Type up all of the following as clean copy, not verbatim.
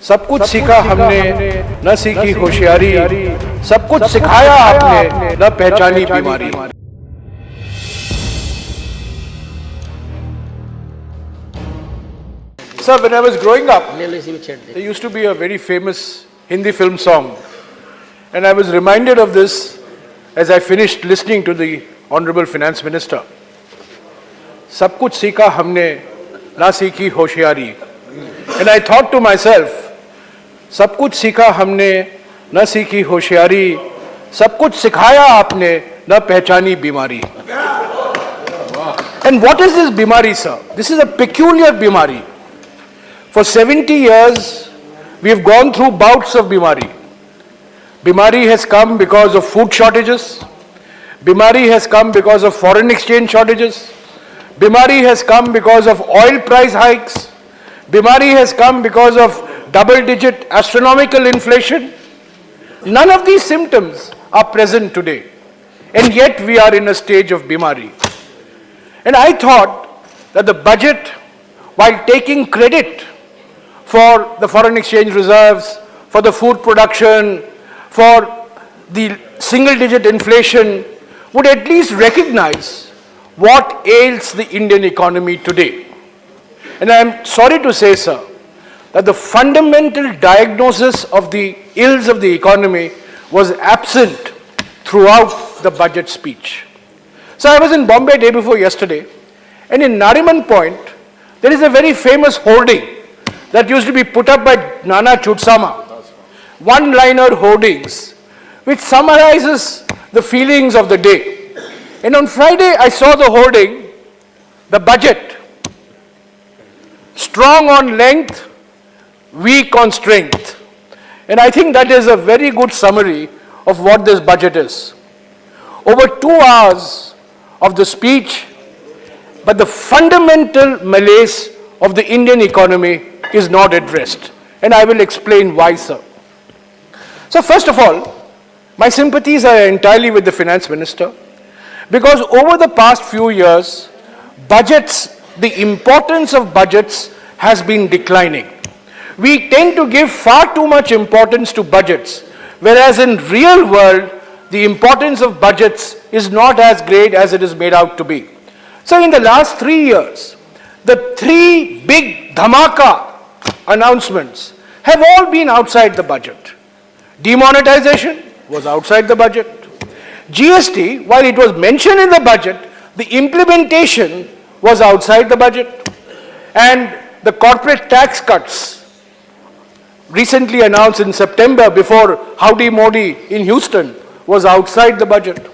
सब कुछ सीखा हमने, न सीखी होशियारी, सब कुछ सिखाया आपने, न पहचानी बीमारी। Sir, when I was growing up, there used to be a very famous Hindi film song, and I was reminded of this as I finished listening to the Honorable Finance Minister. सब कुछ सीखा हमने, ना सीखी होशियारी. And I thought to myself, सब कुछ सीखा हमने, न सीखी होशियारी, सब कुछ सिखाया आपने, न पहचानी बीमारी. And what is this bimari, sir? This is a peculiar bimari. For 70 years, we have gone through bouts of bimari. Bimari has come because of food shortages. Bimari has come because of foreign exchange shortages. Bimari has come because of oil price hikes. Bimari has come because of double-digit astronomical inflation. None of these symptoms are present today. And yet we are in a stage of bimari. And I thought that the budget, while taking credit for the foreign exchange reserves, for the food production, for the single-digit inflation, would at least recognize what ails the Indian economy today. And I am sorry to say, sir, that the fundamental diagnosis of the ills of the economy was absent throughout the budget speech. So I was in Bombay day before yesterday, and in Nariman Point, there is a very famous hoarding that used to be put up by Nana Chutsama, one-liner hoardings, which summarizes the feelings of the day. And on Friday, I saw the hoarding, the budget, strong on length, weak on strength. And I think that is a very good summary of what this budget is. Over 2 hours of the speech, but the fundamental malaise of the Indian economy is not addressed. And I will explain why, sir. So first of all, my sympathies are entirely with the finance minister, because over the past few years, budgets, the importance of budgets has been declining. We tend to give far too much importance to budgets, whereas in real world, the importance of budgets is not as great as it is made out to be. So in the last 3 years, the 3 big dhamaka announcements have all been outside the budget. Demonetization was outside the budget. GST, while it was mentioned in the budget, the implementation was outside the budget. And the corporate tax cuts recently announced in September before Howdy Modi in Houston was outside the budget.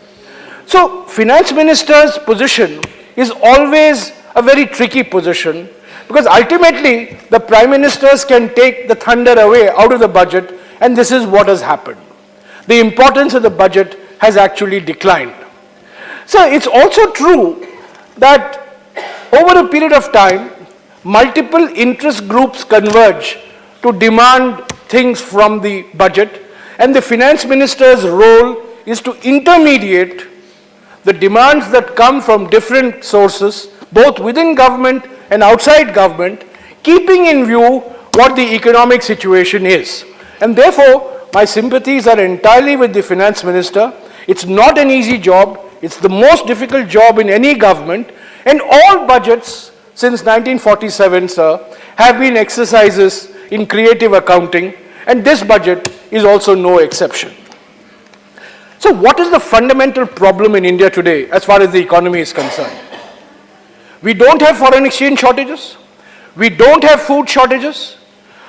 So finance minister's position is always a very tricky position, because ultimately the prime ministers can take the thunder away out of the budget, and this is what has happened. The importance of the budget has actually declined. So it's also true that over a period of time, multiple interest groups converge to demand things from the budget, and the finance minister's role is to intermediate the demands that come from different sources, both within government and outside government, keeping in view what the economic situation is. And therefore, my sympathies are entirely with the finance minister. It's not an easy job. It's the most difficult job in any government, and all budgets since 1947, sir, have been exercises in creative accounting, and this budget is also no exception. So what is the fundamental problem in India today as far as the economy is concerned? We don't have foreign exchange shortages. We don't have food shortages.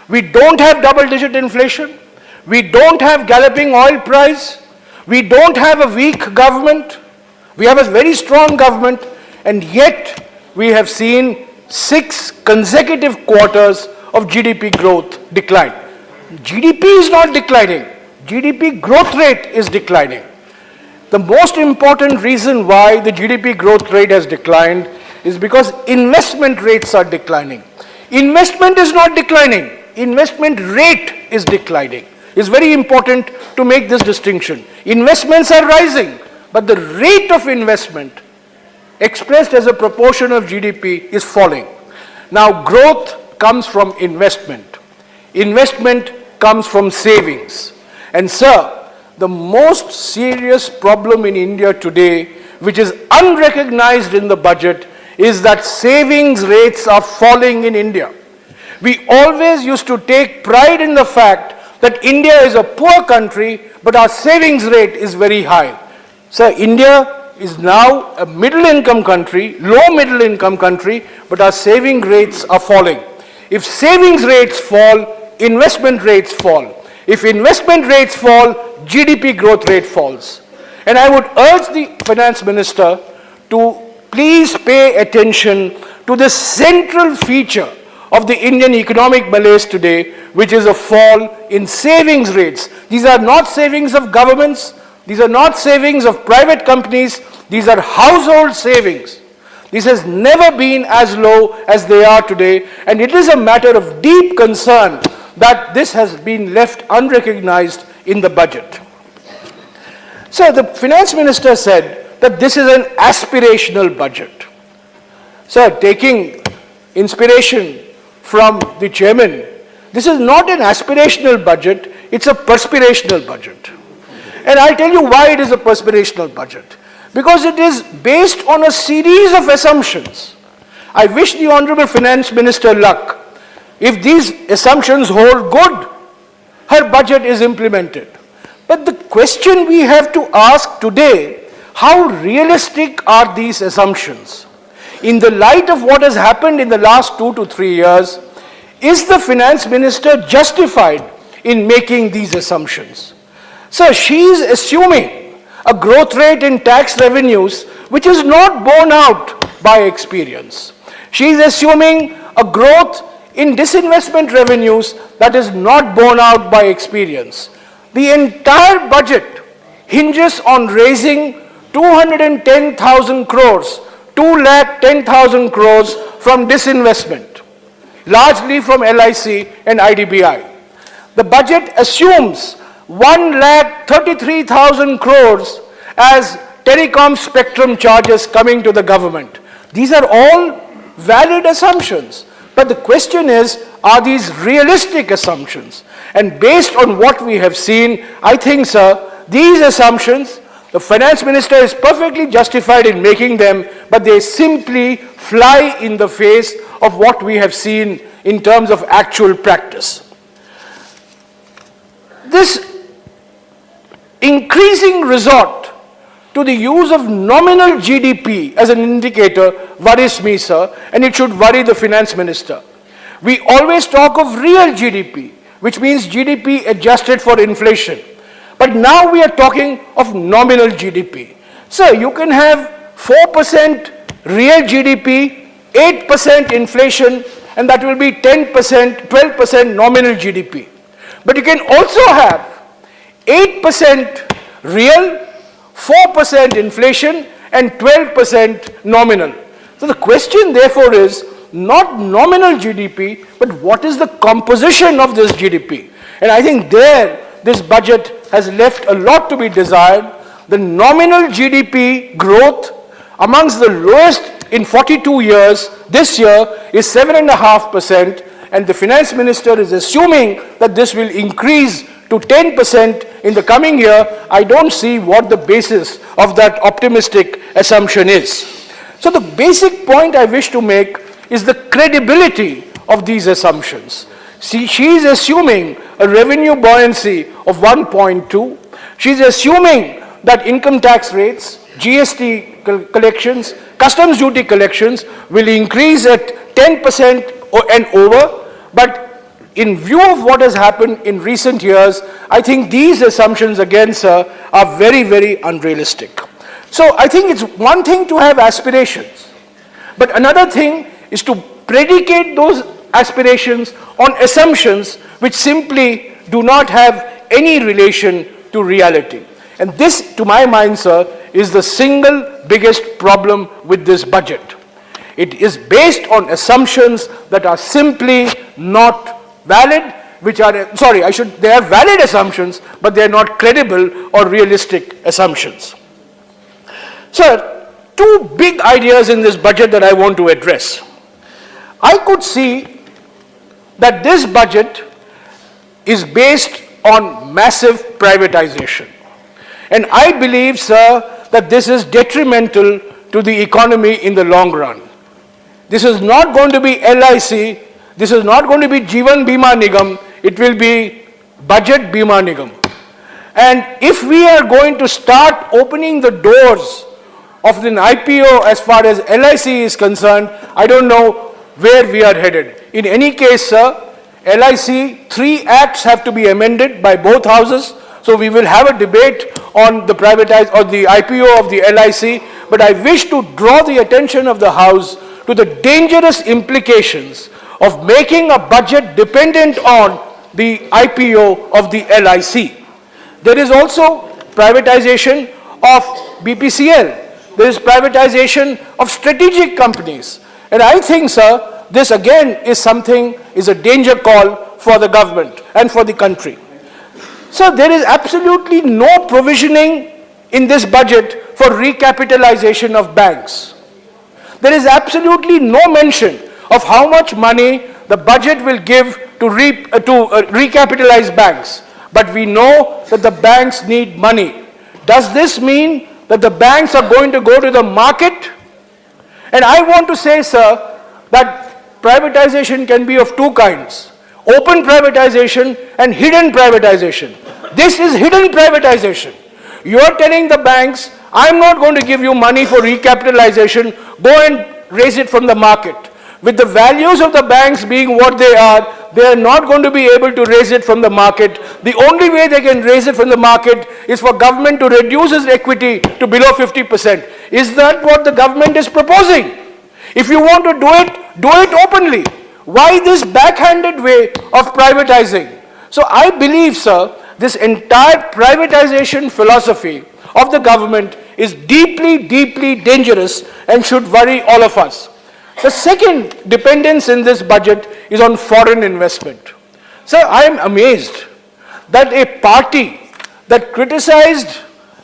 We don't have double-digit inflation. We don't have galloping oil price. We don't have a weak government. We have a very strong government, and yet we have seen 6 consecutive quarters of GDP growth decline. GDP is not declining. GDP growth rate is declining. The most important reason why the GDP growth rate has declined is because investment rates are declining. Investment is not declining. Investment rate is declining. It's very important to make this distinction. Investments are rising, but the rate of investment expressed as a proportion of GDP is falling. Now, growth comes from investment. Investment comes from savings. And sir, the most serious problem in India today, which is unrecognized in the budget, is that savings rates are falling in India. We always used to take pride in the fact that India is a poor country, but our savings rate is very high. So India is now a middle-income country, low middle-income country, but our saving rates are falling. If savings rates fall, investment rates fall. If investment rates fall, GDP growth rate falls. And I would urge the finance minister to please pay attention to the central feature of the Indian economic malaise today, which is a fall in savings rates. These are not savings of governments, these are not savings of private companies, these are household savings. This has never been as low as they are today, and it is a matter of deep concern that this has been left unrecognized in the budget. So the finance minister said that this is an aspirational budget. So taking inspiration from the chairman, this is not an aspirational budget, it's a perspirational budget. And I'll tell you why it is a perspirational budget. Because it is based on a series of assumptions. I wish the Honorable Finance Minister luck. If these assumptions hold good, her budget is implemented. But the question we have to ask today, how realistic are these assumptions? In the light of what has happened in the last 2 to 3 years, is the Finance Minister justified in making these assumptions? So she is assuming a growth rate in tax revenues which is not borne out by experience. She is assuming a growth in disinvestment revenues that is not borne out by experience. The entire budget hinges on raising 210,000 crores, 210,000 crores from disinvestment, largely from LIC and IDBI. The budget assumes 1,33,000 crores as telecom spectrum charges coming to the government. These are all valid assumptions. But the question is, are these realistic assumptions? And based on what we have seen, I think, sir, these assumptions, the finance minister is perfectly justified in making them, but they simply fly in the face of what we have seen in terms of actual practice. This increasing resort to the use of nominal GDP as an indicator worries me, sir, and it should worry the finance minister. We always talk of real GDP, which means GDP adjusted for inflation. But now we are talking of nominal GDP. So you can have 4% real GDP, 8% inflation, and that will be 10%, 12% nominal GDP. But you can also have 8% real, 4% inflation, and 12% nominal. So the question therefore is not nominal GDP, but what is the composition of this GDP? And I think there this budget has left a lot to be desired. The nominal GDP growth amongst the lowest in 42 years, this year is 7.5%, and the finance minister is assuming that this will increase to 10% in the coming year. I don't see what the basis of that optimistic assumption is. So the basic point I wish to make is the credibility of these assumptions. See, she is assuming a revenue buoyancy of 1.2. She is assuming that income tax rates, GST collections, customs duty collections will increase at 10% and over. But in view of what has happened in recent years, I think these assumptions again, sir, are very, very unrealistic. So I think it's one thing to have aspirations, but another thing is to predicate those aspirations on assumptions which simply do not have any relation to reality. And this, to my mind, sir, is the single biggest problem with this budget. It is based on assumptions that are simply not valid, they are valid assumptions, but they are not credible or realistic assumptions. Sir, two big ideas in this budget that I want to address. I could see that this budget is based on massive privatization. And I believe, sir, that this is detrimental to the economy in the long run. This is not going to be LIC, this is not going to be Jivan Bima Nigam, it will be Budget Bima Nigam. And if we are going to start opening the doors of an IPO as far as LIC is concerned, I don't know where we are headed. In any case, sir, LIC, 3 acts have to be amended by both houses. So we will have a debate on the IPO of the LIC, but I wish to draw the attention of the House to the dangerous implications of making a budget dependent on the IPO of the LIC. There is also privatization of BPCL. There is privatization of strategic companies. And I think, sir, this again is a danger call for the government and for the country. So there is absolutely no provisioning in this budget for recapitalization of banks. There is absolutely no mention of how much money the budget will give to recapitalize banks. But we know that the banks need money. Does this mean that the banks are going to go to the market? And I want to say, sir, that privatization can be of 2 kinds. Open privatization and hidden privatization. This is hidden privatization. You are telling the banks, I'm not going to give you money for recapitalization, go and raise it from the market. With the values of the banks being what they are not going to be able to raise it from the market. The only way they can raise it from the market is for government to reduce its equity to below 50%. Is that what the government is proposing? If you want to do it openly. Why this backhanded way of privatizing? So I believe, sir, this entire privatization philosophy of the government is deeply, deeply dangerous and should worry all of us. The second dependence in this budget is on foreign investment. Sir, I am amazed that a party that criticized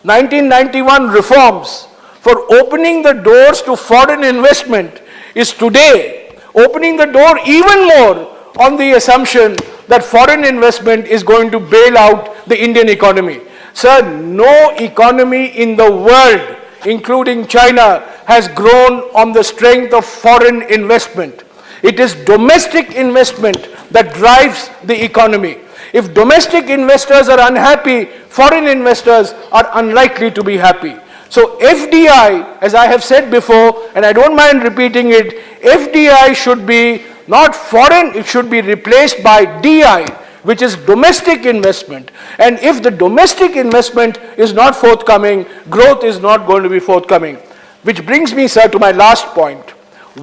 1991 reforms for opening the doors to foreign investment is today opening the door even more on the assumption that foreign investment is going to bail out the Indian economy. Sir, no economy in the world, including China, has grown on the strength of foreign investment. It is domestic investment that drives the economy. If domestic investors are unhappy, foreign investors are unlikely to be happy. So FDI, as I have said before, and I don't mind repeating it, FDI should be not foreign, it should be replaced by DI, which is domestic investment. And if the domestic investment is not forthcoming, growth is not going to be forthcoming. Which brings me, sir, to my last point.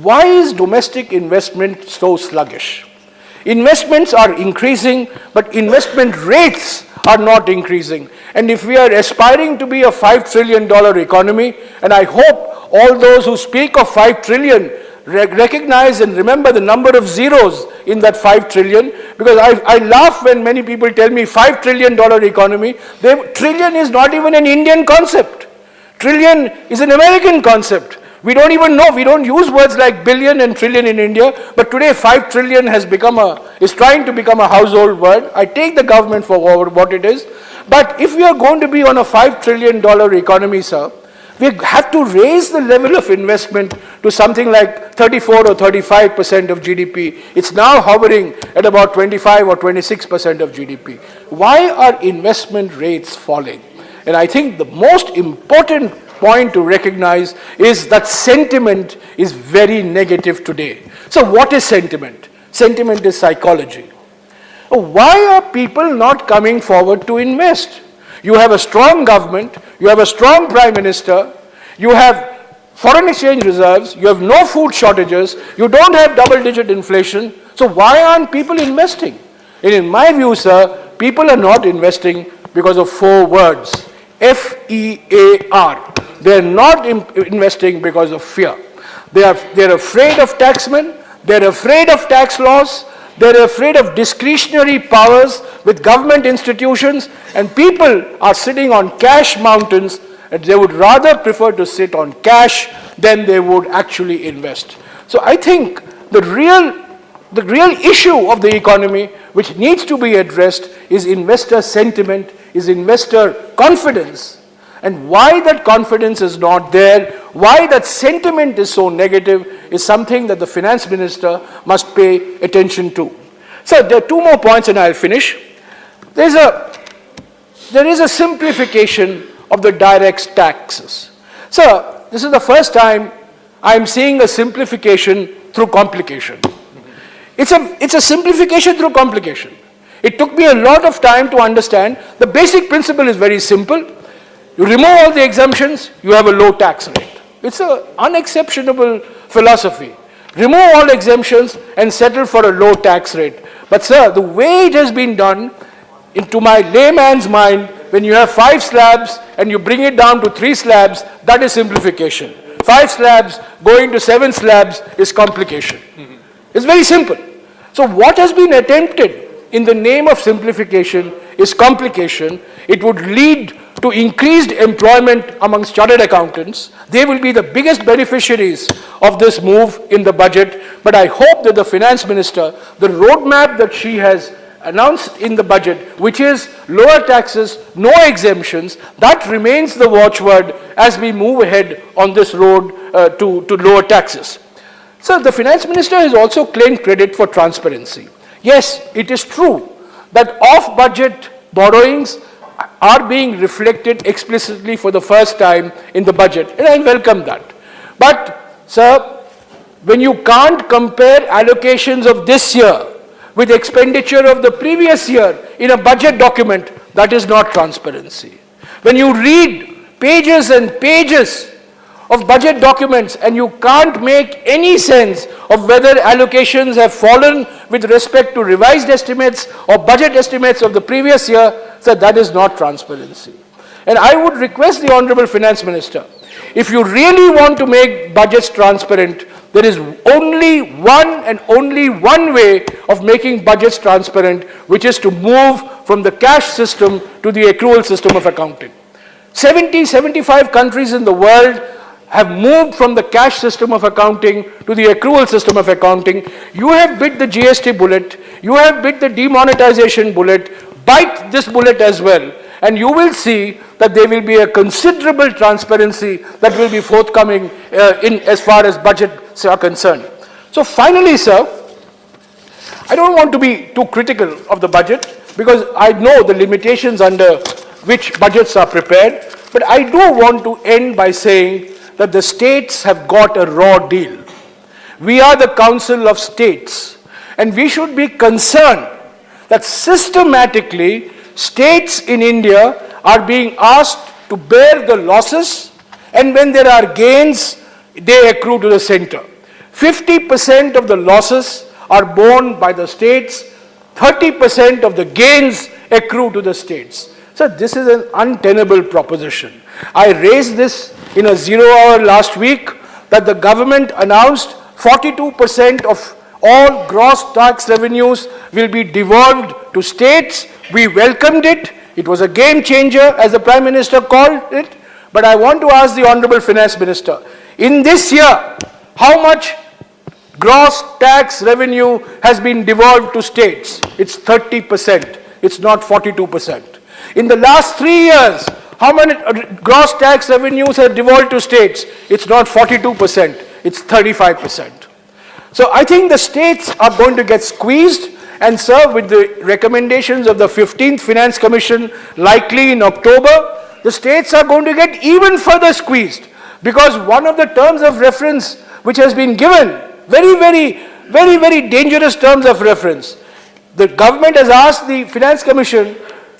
Why is domestic investment so sluggish? Investments are increasing, but investment rates are not increasing. And if we are aspiring to be a $5 trillion economy, and I hope all those who speak of 5 trillion recognize and remember the number of zeros in that 5 trillion, because I laugh when many people tell me $5 trillion economy. Trillion is not even an Indian concept. Trillion is an American concept. We don't even know, we don't use words like billion and trillion in India, but today 5 trillion is trying to become a household word. I take the government for what it is. But if we are going to be on a $5 trillion economy, sir, we have to raise the level of investment to something like 34 or 35% of GDP. It's now hovering at about 25 or 26% of GDP. Why are investment rates falling? And I think the most important point to recognize is that sentiment is very negative today. So what is sentiment? Sentiment is psychology. Why are people not coming forward to invest? You have a strong government, you have a strong prime minister, you have foreign exchange reserves, you have no food shortages, you don't have double-digit inflation, so why aren't people investing? And in my view, sir, people are not investing because of 4 words. F-E-A-R. They're not investing because of fear. They're afraid of taxmen, they're afraid of tax laws, they're afraid of discretionary powers with government institutions, and people are sitting on cash mountains, and they would rather prefer to sit on cash than they would actually invest. So I think the the real issue of the economy which needs to be addressed is investor sentiment, is investor confidence. And why that confidence is not there, why that sentiment is so negative, is something that the finance minister must pay attention to. So there are two more points and I'll finish. There is a simplification of the direct taxes. So this is the first time I'm seeing a simplification through complication. It's a simplification through complication. It took me a lot of time to understand. The basic principle is very simple. You remove all the exemptions, you have a low tax rate. It's an unexceptionable philosophy. Remove all exemptions and settle for a low tax rate. But sir, the way it has been done, into my layman's mind, when you have 5 slabs and you bring it down to 3 slabs, that is simplification. 5 slabs going to 7 slabs is complication. It's very simple. So what has been attempted in the name of simplification is complication. It would lead to increased employment amongst chartered accountants. They will be the biggest beneficiaries of this move in the budget. But I hope that the finance minister, the roadmap that she has announced in the budget, which is lower taxes, no exemptions, that remains the watchword as we move ahead on this road to lower taxes. So the finance minister has also claimed credit for transparency. Yes, it is true that off-budget borrowings are being reflected explicitly for the first time in the budget, and I welcome that. But, sir, when you can't compare allocations of this year with expenditure of the previous year in a budget document, that is not transparency. When you read pages and pages of budget documents and you can't make any sense of whether allocations have fallen with respect to revised estimates or budget estimates of the previous year, so that is not transparency. And I would request the Honorable Finance Minister, if you really want to make budgets transparent, there is only one way of making budgets transparent, which is to move from the cash system to the accrual system of accounting. 75 countries in the world have moved from the cash system of accounting to the accrual system of accounting. You have bit the GST bullet, you have bit the demonetization bullet, bite this bullet as well, and you will see that there will be a considerable transparency that will be forthcoming in as far as budgets are concerned. So finally, sir, I don't want to be too critical of the budget because I know the limitations under which budgets are prepared, but I do want to end by saying that the states have got a raw deal. We are the Council of States, and we should be concerned that systematically states in India are being asked to bear the losses, and when there are gains, they accrue to the center. 50% of the losses are borne by the states, 30% of the gains accrue to the states. So this is an untenable proposition. I raised this in a 0 hour last week that the government announced 42% of all gross tax revenues will be devolved to states. We welcomed it. It was a game changer, as the Prime Minister called it. But I want to ask the Honorable Finance Minister, in this year, how much gross tax revenue has been devolved to states? It's 30%. It's not 42%. In the last 3 years, how many gross tax revenues are devolved to states? It's not 42%, it's 35%. So I think the states are going to get squeezed, and sir, with the recommendations of the 15th Finance Commission likely in October, the states are going to get even further squeezed, because one of the terms of reference which has been given, very dangerous terms of reference, the government has asked the Finance Commission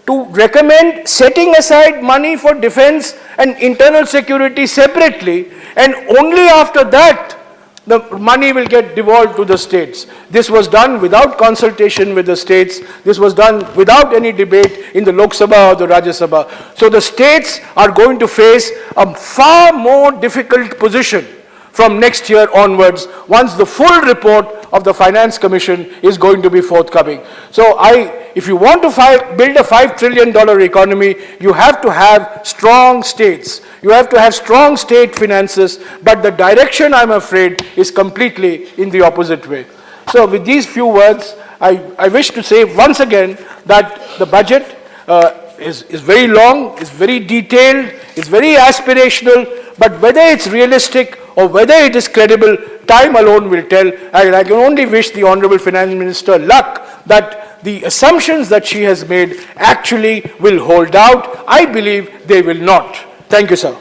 to recommend setting aside money for defense and internal security separately, and only after that the money will get devolved to the states. This was done without consultation with the states. This was done without any debate in the Lok Sabha or the Rajya Sabha. So the states are going to face a far more difficult position from next year onwards, once the full report of the Finance Commission is going to be forthcoming. So if you want to build a $5 trillion economy, you have to have strong states. You have to have strong state finances, but the direction, I'm afraid, is completely in the opposite way. So with these few words, I wish to say once again that the budget is very long, is very detailed, is very aspirational, but whether it's realistic or whether it is credible, time alone will tell. And I can only wish the Honorable Finance Minister luck that the assumptions that she has made actually will hold out. I believe they will not. Thank you, sir.